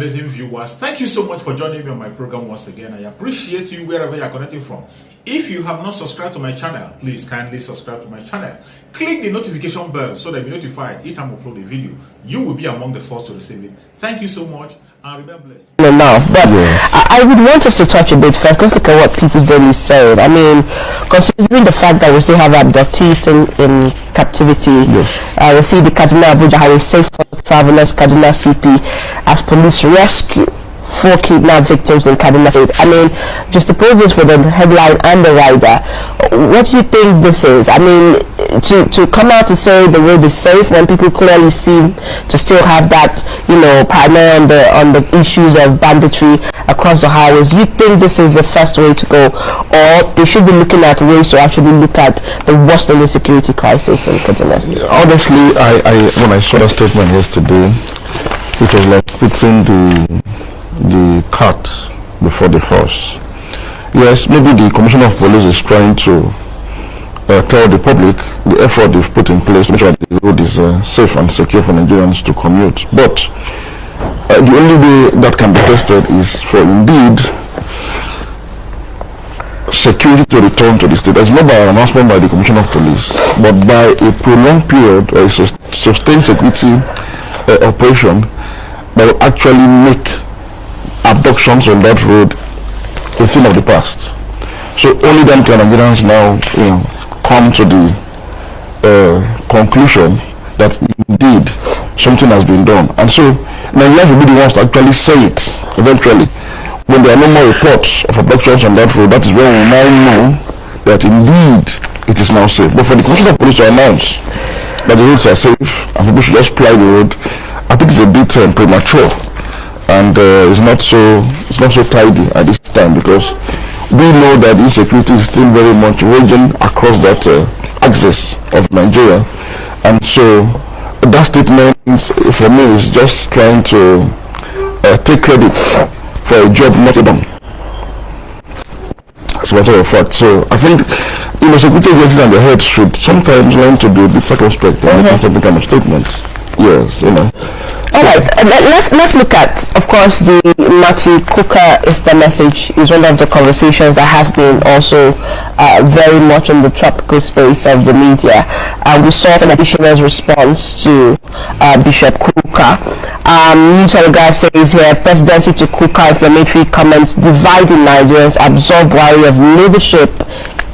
amazing viewers. Thank you so much for joining me on my program once again. I appreciate you wherever you are connecting from. If you have not subscribed to my channel, please kindly subscribe to my channel. Click the notification bell so that you'll be notified each time I upload a video. You will be among the first to receive it. Thank you so much and remain blessed. Enough, but yes. I would want us to touch a bit first. Let's look at what People's Daily said. I mean, considering the fact that we still have abductees in captivity, yes. We see the Kaduna Abuja Highway safe for travelers, Kaduna CP, as police rescue 4 kidnapped victims in Kaduna State. I mean, just to pose this with the headline and the rider, what do you think this is? I mean, to come out to say the road is safe when people clearly seem to still have that, you know, primarily on the issues of banditry across the highways. Do you think this is the first way to go, or they should be looking at ways to actually look at the worst insecurity crisis in Kaduna State? Honestly, I when I saw that statement yesterday, it was like putting the cart before the horse. Yes, maybe the Commissioner of Police is trying to tell the public the effort they've put in place to make sure that the road is safe and secure for Nigerians to commute. But the only way that can be tested is for indeed security to return to the state. It's not by an announcement by the Commissioner of Police, but by a prolonged period or a sustained security operation that will actually make abductions on that road a thing of the past. So only then can Nigerians now, come to the conclusion that indeed something has been done. And so Nigerians will be the ones to actually say it eventually. When there are no more reports of abductions on that road, that is when we now know that indeed it is now safe. But for the Commissioner of Police to announce that the roads are safe and people should just ply the road, I think it's a bit premature. And it's not so tidy at this time, because we know that insecurity is still very much raging across that axis of Nigeria, and so that statement for me is just trying to take credit for a job not done, as a matter of fact. So I think security agencies and the heads should sometimes learn to be a bit circumspect and make certain kind of statements. Yes, All right, let's look at, of course, the Matthew Cooker is the message is one of the conversations that has been also very much in the tropical space of the media. We saw an additional response to Bishop Cooker. News Telegraph says here, presidency to Cooker inflammatory comments dividing Nigerians, absolve worry of leadership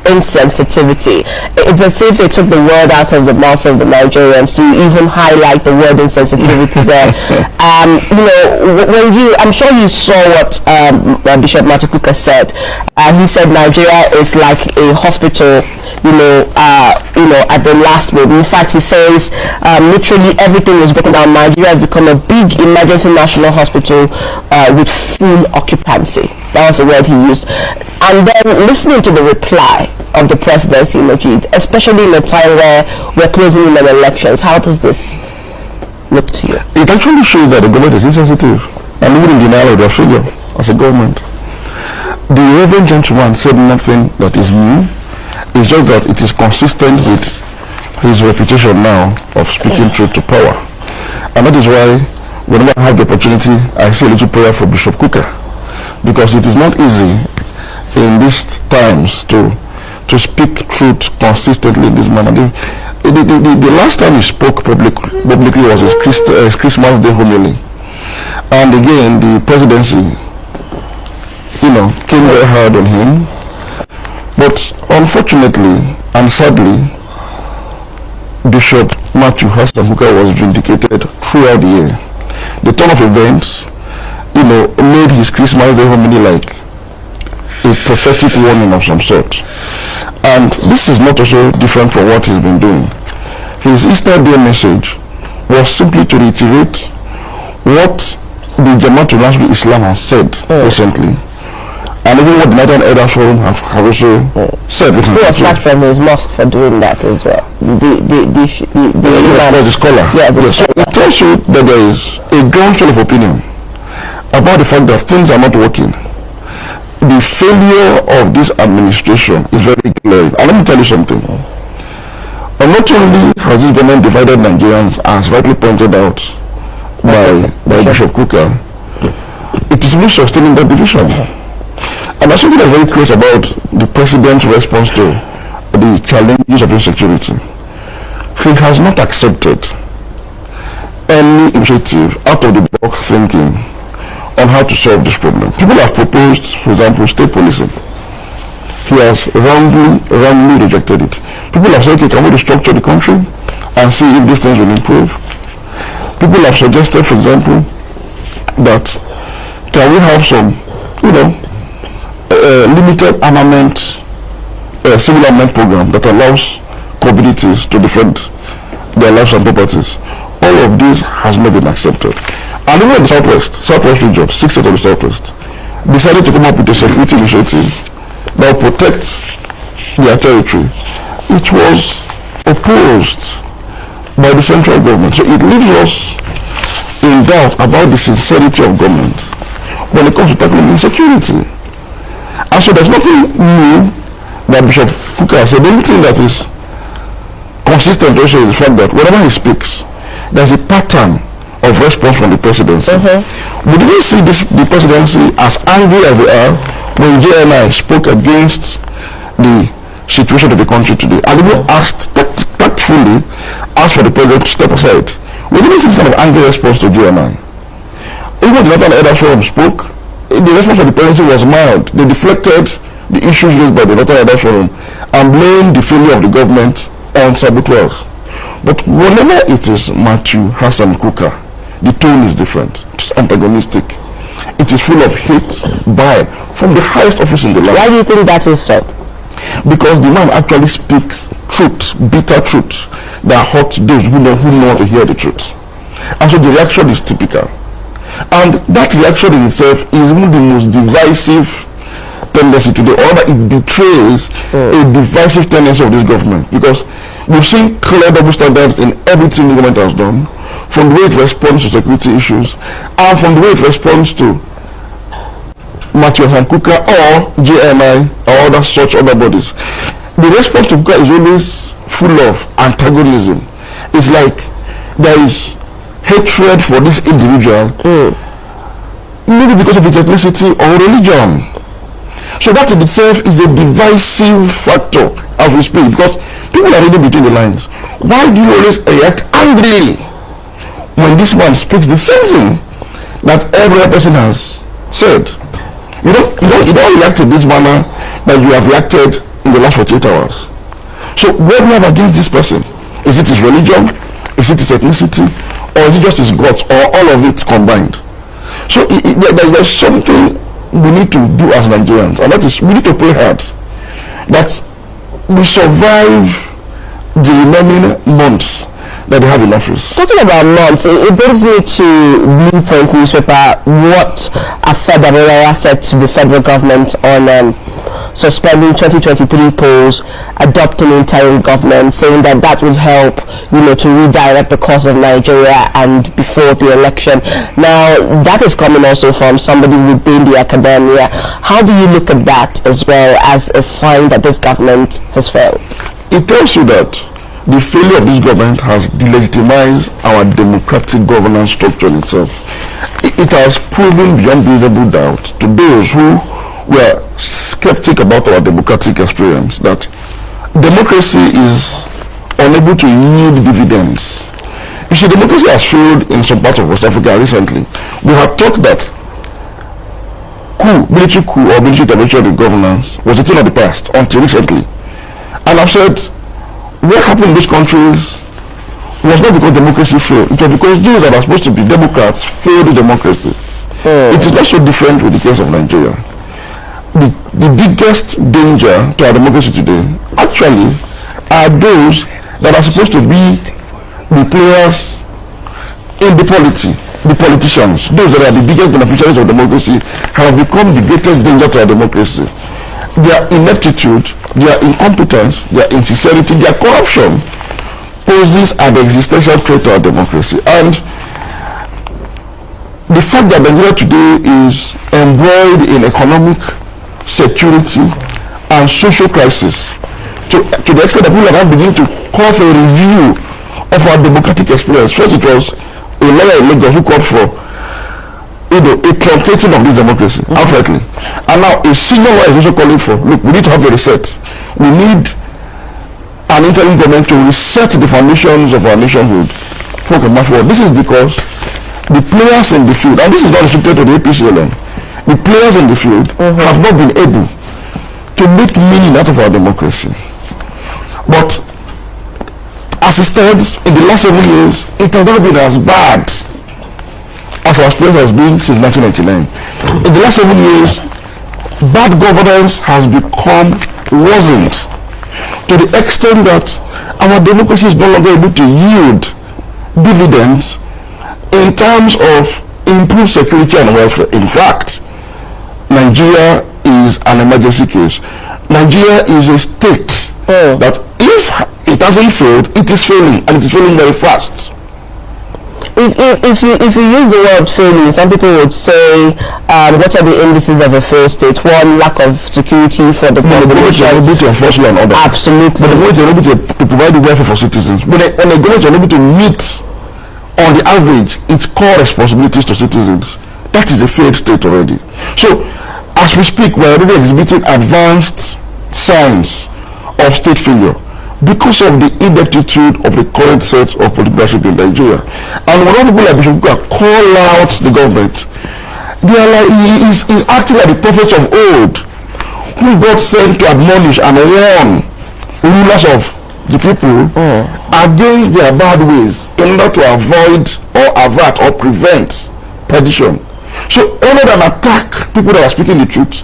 insensitivity. It's as if they took the word out of the mouths of the Nigerians to even highlight the word insensitivity there. I'm sure you saw what Bishop Matthew Cooker said. He said Nigeria is like a hospital, at the last minute. In fact, he says literally everything is broken down. Nigeria has become a big emergency national hospital with full occupancy. That was the word he used. And then listening to the reply of the presidency, especially in a time where we're closing in on elections, how does this look to you? It actually shows that the government is insensitive and even in denial of their failure as a government. The Reverend gentleman said nothing that is new. It's just that it is consistent with his reputation now of speaking truth to power. And that is why whenever I have the opportunity, I say a little prayer for Bishop Cooker, because it is not easy in these times to speak truth consistently in this manner. The last time he spoke publicly was his Christmas Day homily, and again the presidency came very hard on him. But unfortunately and sadly, Bishop Matthew Cooker was vindicated throughout the year. The turn of events made his Christmas Day homily like a prophetic warning of some sort. And this is not also different from what he's been doing. His Easter Day message was simply to reiterate what the Jamaatul Nasrul Islam has said recently, and even what the Northern Elders Forum have also said. He was sacked from his mosque for doing that as well. The scholar. Yeah, the scholar. So it tells you that there is a groundswell of opinion about the fact that things are not working. The failure of this administration is very glaring. And let me tell you something. And not only has this government divided Nigerians, as rightly pointed out by Bishop Cooker, it is really sustaining that division. And that's something that's very curious about the president's response to the challenges of insecurity. He has not accepted any initiative out of the box thinking on how to solve this problem. People have proposed, for example, state policing. He has wrongly rejected it. People have said, okay, can we restructure the country and see if these things will improve? People have suggested, for example, that can we have some, limited armament, civil armament program that allows communities to defend their lives and properties. All of this has not been accepted. And even in the southwest region, 6 states of the southwest, decided to come up with a security initiative that will protect their territory. It was opposed by the central government. So it leaves us in doubt about the sincerity of government when it comes to tackling insecurity. And so there's nothing new that Bishop Kukah said. The only thing that is consistent also is the fact that whenever he speaks, there's a pattern of response from the presidency. We didn't see the presidency as angry as they are when JNI spoke against the situation of the country today. And even tactfully asked for the president to step aside. We didn't see this kind of angry response to JNI. Even the Northern Elder Forum spoke. The response of the presidency was mild. They deflected the issues raised by the Northern Elder Forum and blamed the failure of the government on saboteurs. But whenever it is Matthew Hassan Kukah, the tone is different. It's antagonistic. It is full of hate from the highest office in the land. Why do you think that is so? Because the man actually speaks truth, bitter truth, that hurts those who know to hear the truth. And so the reaction is typical. And that reaction in itself is one of the most divisive tendency today, or that it betrays a divisive tendency of this government. Because we've seen clear double standards in everything the government has done, from the way it responds to security issues, and from the way it responds to Matthew Hassan Kukah or JNI or other bodies. The response to Kukah is always full of antagonism. It's like there is hatred for this individual, maybe because of its ethnicity or religion. So that in itself is a divisive factor as we speak, because people are reading between the lines. Why do you always react angrily when this man speaks the same thing that every other person has said? You don't react in this manner that you have reacted in the last 48 hours. So what do you have against this person? Is it his religion? Is it his ethnicity? Or is it just his guts? Or all of it combined? So there's something we need to do as Nigerians, and that is we need to pray hard that we survive the remaining months that they have in office. Talking about months, It brings me to Blueprint newspaper. What Afeda said to the federal government on suspending 2023 polls, adopting interim government, saying that would help, to redirect the course of Nigeria and before the election. Now, that is coming also from somebody within the academia. How do you look at that as well as a sign that this government has failed? It tells you that the failure of this government has delegitimized our democratic governance structure itself. It has proven beyond reasonable doubt to those who were skeptic about our democratic experience that democracy is unable to yield dividends. You see, democracy has failed in some parts of West Africa recently. We have thought that military coup or military intervention in governance was a thing of the past until recently. And I've said, what happened in these countries was not because democracy failed. It was because those that are supposed to be democrats failed democracy. It is not so different with the case of Nigeria. The biggest danger to our democracy today actually are those that are supposed to be the players in the politicians. Those that are the biggest beneficiaries of democracy have become the greatest danger to our democracy. Their ineptitude, their incompetence, their insincerity, their corruption poses an existential threat to our democracy. And the fact that Nigeria today is embroiled in economic, security, and social crisis, to the extent that people are now beginning to call for a review of our democratic experience. First, it was a lawyer in Lagos who called for a truncating of this democracy outrightly. And now a senior lawyer is also calling for, look, we need to have a reset. We need an interim government to reset the foundations of our nationhood. This is because the players in the field, and this is not restricted to the APC alone, the players in the field have not been able to make meaning out of our democracy. But as it stands, in the last 7 years, it has not been as bad as our experience has been since 1999. In the last 7 years, bad governance has become worsened to the extent that our democracy is no longer able to yield dividends in terms of improved security and welfare. In fact, Nigeria is an emergency case. Nigeria is a state that if it hasn't failed, it is failing, and it is failing very fast. If you use the word failing, some people would say, what are the indices of a failed state? One, lack of security for the population. The ability to enforce law and order. Absolutely. But the government is able to provide the welfare for citizens. When the government is able to meet, on the average, its core responsibilities to citizens, that is a failed state already. So, as we speak, we are already exhibiting advanced signs of state failure because of the ineptitude of the current set of political leadership in Nigeria. And when people like Bishop call out the government, they are like, he's acting like the prophets of old, who got sent to admonish and warn rulers of the people against their bad ways in order to avoid or avert or prevent perdition. So other than attack people that are speaking the truth,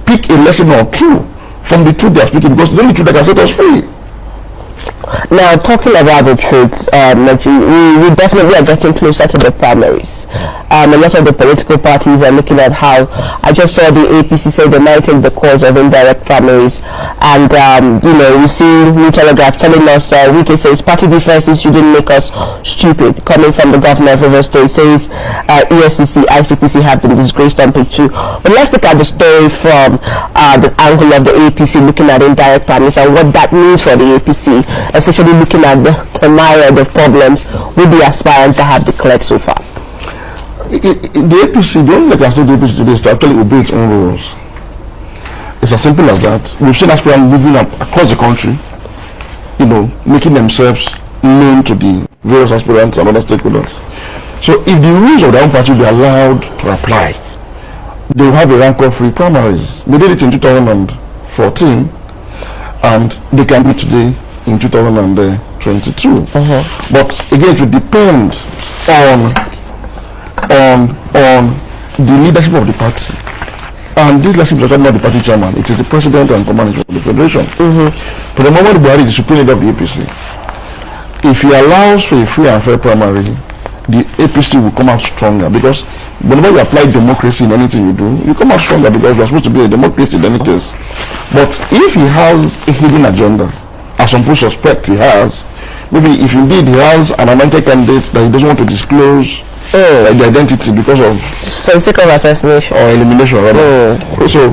pick a lesson or two from the truth they are speaking, because the only truth that can set us free. Now, talking about the truth, we definitely are getting closer to the primaries. A lot of the political parties are looking at how, I just saw the APC say they might take the course of indirect primaries. And, we see New Telegraph telling us, Wike says, party differences shouldn't make us stupid. Coming from the governor of River State, says EFCC, ICPC have been disgraced on page 2. But let's look at the story from the angle of the APC, looking at indirect primaries and what that means for the APC, especially looking at the myriad of problems with the aspirants that have declared so far. The APC, the only thing I can say the APC today is to actually obey its own rules. It's as simple as that. We've seen aspirants moving up across the country, making themselves known to the various aspirants and other stakeholders. So if the rules of their own party be allowed to apply, they will have a rancor-free primaries. They did it in 2014, and they can do it today in 2022. But again, it will depend on the leadership of the party. And this leadership is not the party chairman, it is the president and commander of the federation. For the moment, Buhari is the supreme leader of the APC. If he allows for a free and fair primary, the APC will come out stronger, because whenever you apply democracy in anything you do, you come out stronger, because you are supposed to be a democracy than it is. But if he has a hidden agenda, as some people suspect he has, maybe if indeed he has an anointed candidate that he doesn't want to disclose the identity because of sake of assassination or elimination, rather. So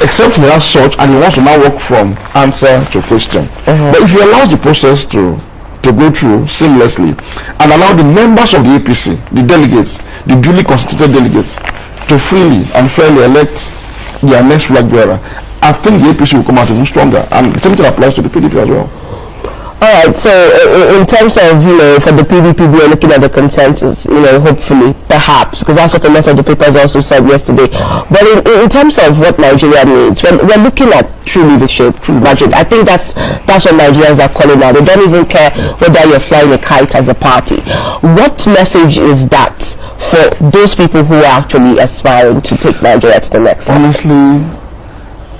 except he has such, and he wants to now work from answer to question. But if he allows the process to go through seamlessly and allow the members of the APC, the delegates, the duly constituted delegates, to freely and fairly elect their next flag bearer, I think the APC will come out even stronger, and the same thing applies to the PDP as well. Alright, so in terms of, for the PDP, we are looking at the consensus, hopefully, perhaps, because that's what a lot of the papers also said yesterday. But in terms of what Nigeria needs, we're looking at true leadership, true budget. I think that's what Nigerians are calling now. They don't even care whether you're flying a kite as a party. What message is that for those people who are actually aspiring to take Nigeria to the next level? Honestly,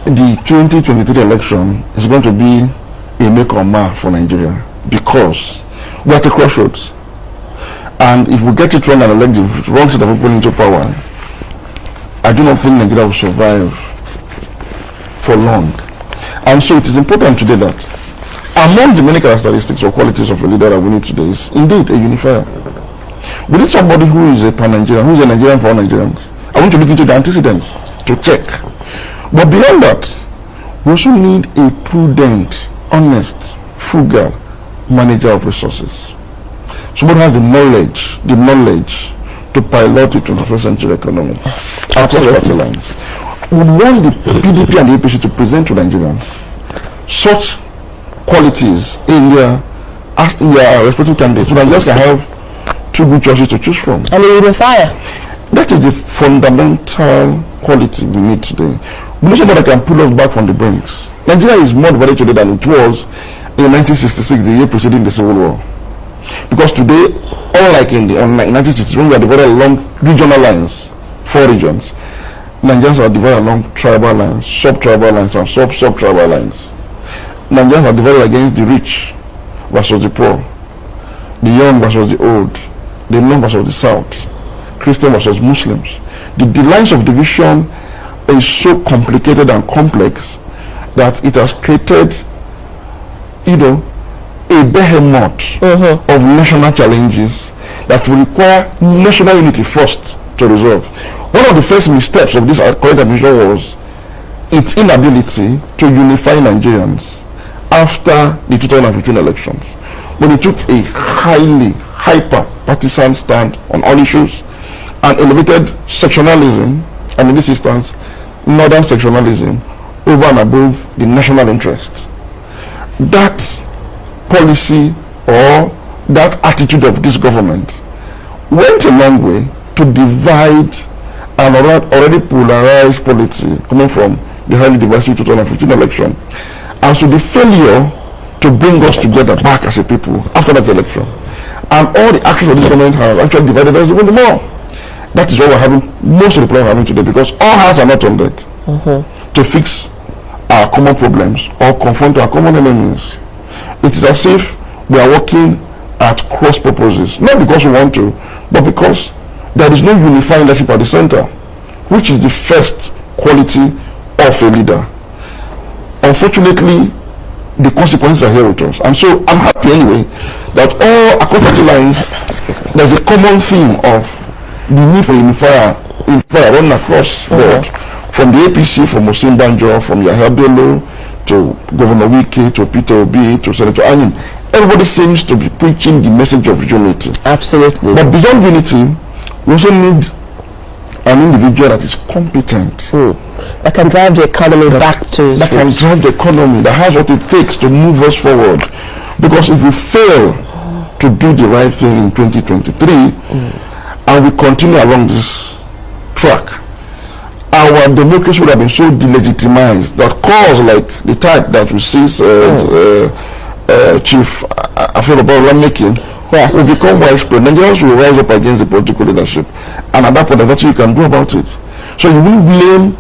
the 2023 election is going to be a make or mar for Nigeria, because we're at a crossroads, and if we get it wrong and elect the wrong set of people into power, I do not think Nigeria will survive for long. And so it is important today that among the many characteristics or qualities of a leader that we need today is indeed a unifier. We need somebody who is a pan-Nigerian, who is a Nigerian for all Nigerians. I want to look into the antecedents to check. But beyond that, we also need a prudent, honest, frugal manager of resources. Somebody who has the knowledge to pilot the 21st century economy across party lines. We want the PDP and the APC to present to Nigerians such qualities in their respective candidates, so that Nigerians can have two good choices to choose from. And a unifier. That is the fundamental quality we need today. We need somebody that can pull us back from the brinks. Nigeria is more divided today than it was in 1966, the year preceding the Civil War. Because today, unlike in 1961, we are divided along regional lines, 4 regions. Nigerians are divided along tribal lines, sub-tribal lines, and sub-tribal lines. Nigerians are divided against the rich versus the poor, the young versus the old, the north versus the south, Christian versus Muslims. The lines of division is so complicated and complex that it has created, a behemoth of national challenges that will require national unity first to resolve. One of the first missteps of this current administration was its inability to unify Nigerians after the 2015 elections, when it took a highly hyper-partisan stand on all issues and elevated sectionalism, and in this instance, northern sectionalism, over and above the national interest. That policy or that attitude of this government went a long way to divide an already polarized polity coming from the highly divisive 2015 election, and so the failure to bring us together back as a people after that election, and all the actions of this government have actually divided us even more. That is what we're having, most of the problems we're having today, because all hands are not on deck to fix our common problems or confront our common enemies. It is as if we are working at cross purposes, not because we want to, but because there is no unifying leadership at the center, which is the first quality of a leader. Unfortunately, the consequences are here with us, and so I'm happy anyway that all across party lines there's a common theme of the need for unifier running across board, from the APC, from Muslim Banjo, from Yahya Bello to Governor Wike to Peter Obi to Senator Anin. Everybody seems to be preaching the message of unity. Absolutely. But beyond unity, we also need an individual that is competent, that can drive the economy back to that can drive the economy, that has what it takes to move us forward. Because if we fail to do the right thing in 2023 and we continue along this track, our democracy would have been so delegitimized that cause like the type that we see Chief Afeolabo making will become widespread. Nigerians will rise up against the political leadership, and at that point there's nothing you can do about it. So you won't blame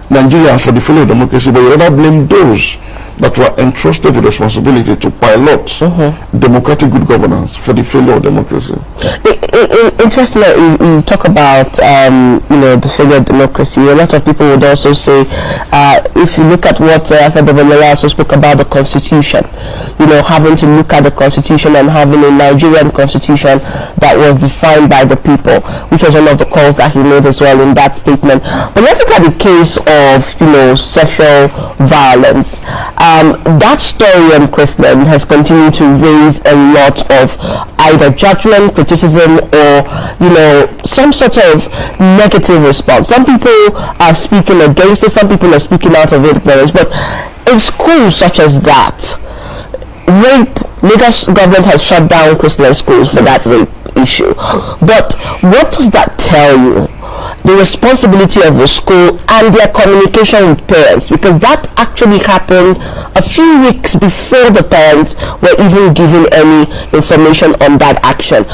Nigerians for the failure of democracy, but you rather blame those that were entrusted with responsibility to pilot democratic good governance for the failure of democracy. Interestingly, you talk about the failure of democracy. A lot of people would also say, if you look at what Afeolabo also spoke about, the constitution, having to look at the constitution and having a Nigerian constitution that was defined by the people, which was one of the calls that he made as well in that statement. But let's look at the case of sexual violence. That story on Christland has continued to raise a lot of either judgment, criticism, or some sort of negative response. Some people are speaking against it, some people are speaking out of ignorance. But in schools such as that, Lagos government has shut down Christian schools for that rape issue. But what does that tell you? The responsibility of the school and their communication with parents, because that actually happened a few weeks before the parents were even given any information on that action.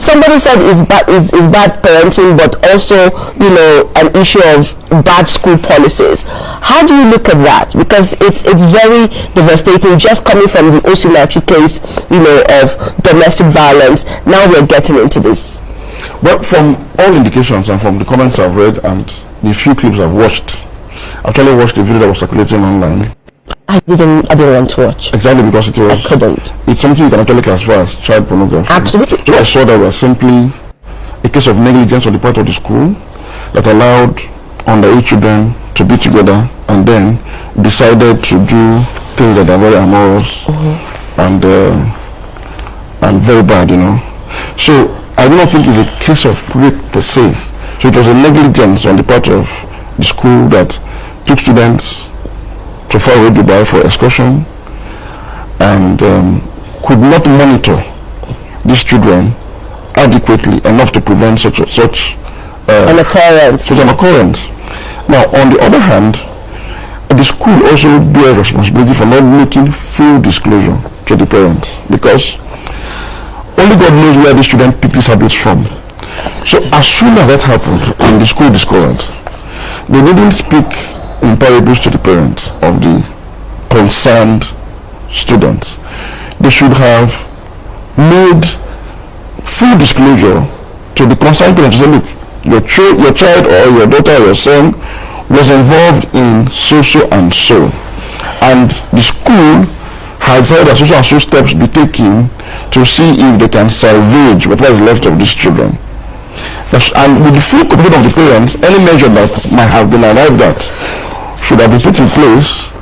Somebody said it's bad parenting, but also an issue of bad school policies. How do you look at that? Because it's very devastating, just coming from the Osinachi case, of domestic violence. Now we're getting into this. Well, from all indications and from the comments I've read and the few clips I've watched, I actually watched the video that was circulating online. I didn't want to watch. Exactly, because it was. I couldn't. It's something you can actually classify as child pornography. Absolutely. So I saw that was simply a case of negligence on the part of the school that allowed underage children to be together and then decided to do things that are very amorous and very bad, So I do not think it's a case of rape per se. So it was a negligence on the part of the school that took students to far away Dubai for excursion and could not monitor these children adequately enough to prevent such an occurrence. Now, on the other hand, the school also bears responsibility for not making full disclosure to the parents, because only God knows where the student picked these habits from. So as soon as that happened and the school discovered, they didn't speak in parables to the parents of the concerned students. They should have made full disclosure to the concerned parents to say, look, your child or your daughter or your son was involved in so and so, and the school has said that so and so steps be taken to see if they can salvage what was left of these children. And with the full commitment of the parents, any measure that might have been arrived at should have been put in place,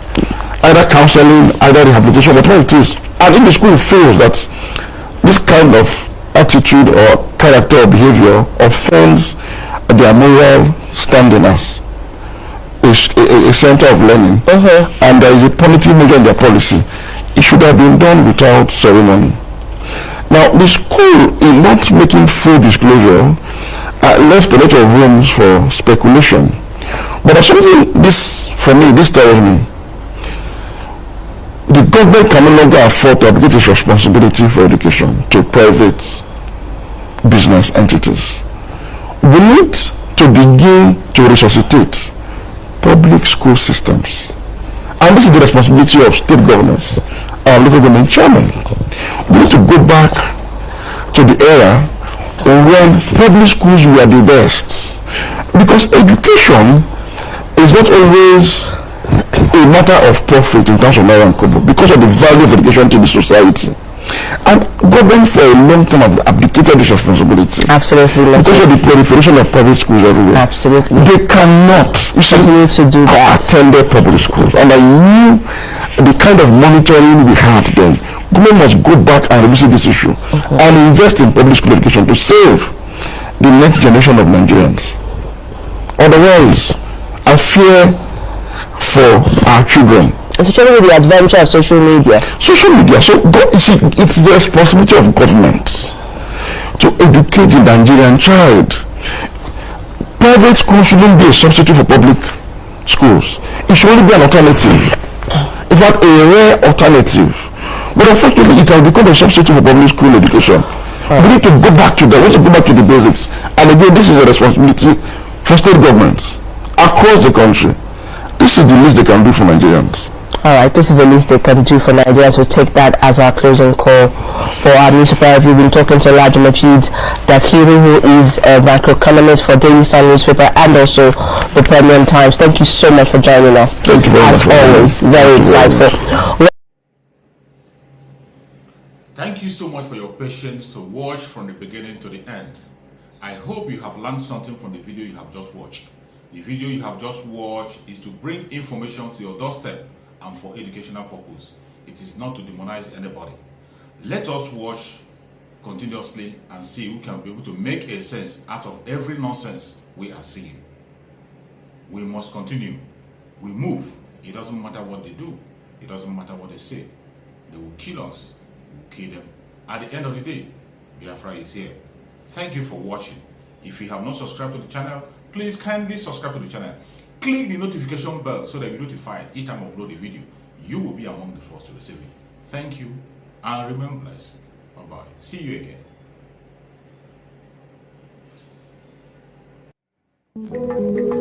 either counseling, either rehabilitation, whatever it is. And if the school feels that this kind of attitude or character or behavior offends their moral standing as a center of learning, and there is a punitive measure in their policy, it should have been done without ceremony. Now, the school, in not making full disclosure, left a lot of rooms for speculation. But there's something this tells me. The government can no longer afford to abdicate its responsibility for education to private business entities. We need to begin to resuscitate public school systems. And this is the responsibility of state governors and local government chairmen. We need to go back to the era when public schools were the best. Because education is not always a matter of profit in terms of naira and kobo, because of the value of education to the society. And government for a long time have abdicated this responsibility. Absolutely. Because of the proliferation of private schools everywhere. Absolutely. They cannot continue to do that. Attend their public schools. And I knew the kind of monitoring we had then. Government must go back and revisit this issue and invest in public school education to save the next generation of Nigerians. Otherwise, I fear for our children. Especially with the adventure of social media. So, it's the responsibility of government to educate the Nigerian child. Private schools shouldn't be a substitute for public schools. It should only be an alternative. In fact, a rare alternative. But unfortunately, it has become a substitute for public school education. We need to go back to that. We need to go back to the basics. And again, this is a responsibility for state governments across the country. This is the least they can do for Nigerians. Alright, this is the least they can do for Nigeria, so take that as our closing call for our newspaper. We've been talking to Elijah Majid Dakiru, who is a macroeconomist for Daily Sun newspaper and also the Premium Times. Thank you so much for joining us. Thank you very much. As always, very insightful. Thank you so much for your patience to watch from the beginning to the end. I hope you have learned something from the video you have just watched. The video you have just watched is to bring information to your doorstep and for educational purpose. It is not to demonize anybody. Let us watch continuously and see who can be able to make a sense out of every nonsense we are seeing. We must continue. We move. It doesn't matter what they do. It doesn't matter what they say. They will kill us. We will kill them. At the end of the day, Biafra is here. Thank you for watching. If you have not subscribed to the channel, please kindly subscribe to the channel. Click the notification bell so that you're notified each time I upload a video. You will be among the first to receive it. Thank you and remain blessed. Bye-bye. See you again.